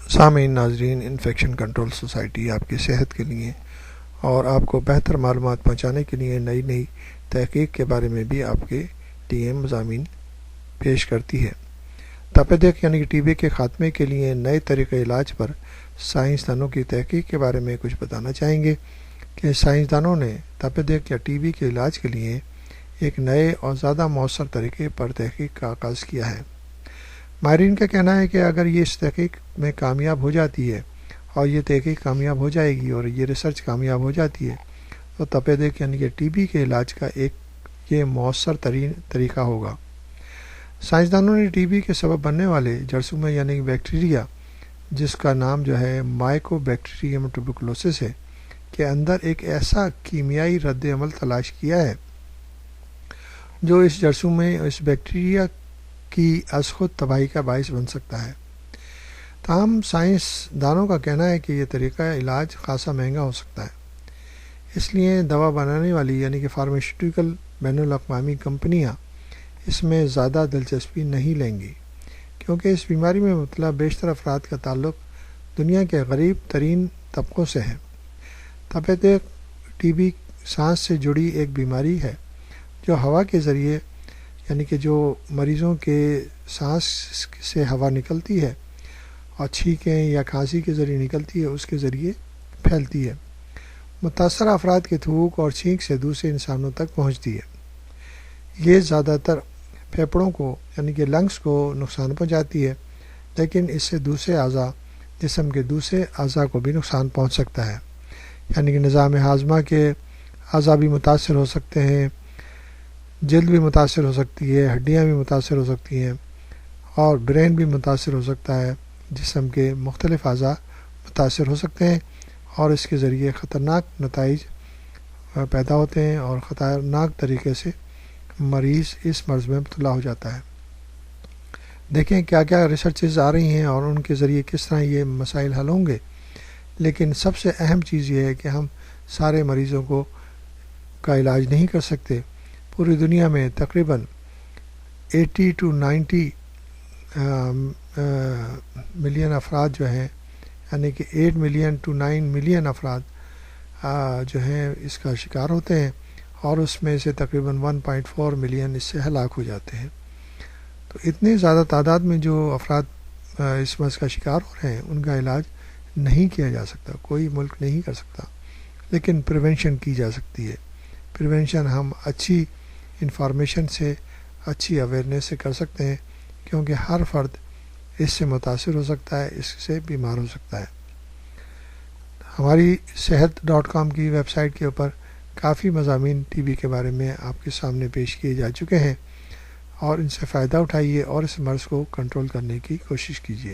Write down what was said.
سامعین ناظرین، infection control society آپ کی صحت کے لیے اور آپ کو بہتر معلومات پہنچانے کے لیے نئی تحقیق کے بارے میں بھی آپ کے لیے مضامین پیش کرتی ہے۔ تپیدق یعنی کہ ٹی بی کے خاتمے کے لیے نئے طریقے علاج پر سائنسدانوں کی تحقیق کے بارے میں کچھ بتانا چاہیں گے کہ سائنسدانوں نے تپیدق یا ٹی بی کے علاج کے لیے ایک نئے اور زیادہ مؤثر طریقے پر تحقیق کا آغاز کیا ہے۔ ماہرین کا کہنا ہے کہ اگر یہ اس تحقیق میں کامیاب ہو جاتی ہے اور یہ تحقیق کامیاب ہو جائے گی اور یہ ریسرچ کامیاب ہو جاتی ہے تو تپیدق یعنی کہ ٹی بی کے علاج کا یہ مؤثر ترین طریقہ ہوگا۔ سائنسدانوں نے ٹی بی کے سبب بننے والے جراثیم یعنی بیکٹیریا، جس کا نام مائکو بیکٹیریم ٹیوبرکلوسس ہے، کے اندر ایک ایسا کیمیائی رد عمل تلاش کیا ہے جو اس جراثیم میں اس بیکٹیریا کی از خود تباہی کا باعث بن سکتا ہے۔ تاہم سائنسدانوں کا کہنا ہے کہ یہ طریقہ علاج خاصا مہنگا ہو سکتا ہے، اس لیے دوا بنانے والی یعنی کہ فارماسیوٹیکل بین الاقوامی کمپنیاں اس میں زیادہ دلچسپی نہیں لیں گی، کیونکہ اس بیماری میں مبتلا بیشتر افراد کا تعلق دنیا کے غریب ترین طبقوں سے ہے۔ تپیدق ٹی بی سانس سے جڑی ایک بیماری ہے جو ہوا کے ذریعے یعنی کہ جو مریضوں کے سانس سے ہوا نکلتی ہے اور چھینکیں یا کھانسی کے ذریعے نکلتی ہے، اس کے ذریعے پھیلتی ہے۔ متاثرہ افراد کے تھوک اور چھینک سے دوسرے انسانوں تک پہنچتی ہے۔ یہ زیادہ تر پھیپھڑوں کو یعنی کہ لنگس کو نقصان پہنچاتی ہے، لیکن اس سے دوسرے اعضاء جسم کے دوسرے اعضاء کو بھی نقصان پہنچ سکتا ہے، یعنی کہ نظام ہاضمہ کے اعضاء بھی متاثر ہو سکتے ہیں، جلد بھی متاثر ہو سکتی ہے، ہڈیاں بھی متاثر ہو سکتی ہیں اور برین بھی متاثر ہو سکتا ہے۔ جسم کے مختلف اعضاء متاثر ہو سکتے ہیں اور اس کے ذریعے خطرناک نتائج پیدا ہوتے ہیں اور خطرناک طریقے سے مریض اس مرض میں مبتلا ہو جاتا ہے۔ دیکھیں کیا کیا ریسرچز آ رہی ہیں اور ان کے ذریعے کس طرح یہ مسائل حل ہوں گے، لیکن سب سے اہم چیز یہ ہے کہ ہم سارے مریضوں کا علاج نہیں کر سکتے۔ پوری دنیا میں تقریباً 80 to 90 ملین افراد جو ہیں، یعنی کہ 8 ملین to 9 ملین افراد جو ہیں اس کا شکار ہوتے ہیں اور اس میں سے تقریباً 1.4 ملین اس سے ہلاک ہو جاتے ہیں۔ تو اتنی زیادہ تعداد میں جو افراد اس مرض کا شکار ہو رہے ہیں ان کا علاج نہیں کیا جا سکتا، کوئی ملک نہیں کر سکتا، لیکن پریونشن کی جا سکتی ہے۔ پریونشن ہم اچھی انفارمیشن سے، اچھی اویئرنیس سے کر سکتے ہیں، کیونکہ ہر فرد اس سے متاثر ہو سکتا ہے، اس سے بیمار ہو سکتا ہے۔ ہماری صحت.com کی ویب سائٹ کے اوپر کافی مضامین ٹی بی کے بارے میں آپ کے سامنے پیش کیے جا چکے ہیں، اور ان سے فائدہ اٹھائیے اور اس مرض کو کنٹرول کرنے کی کوشش کیجیے۔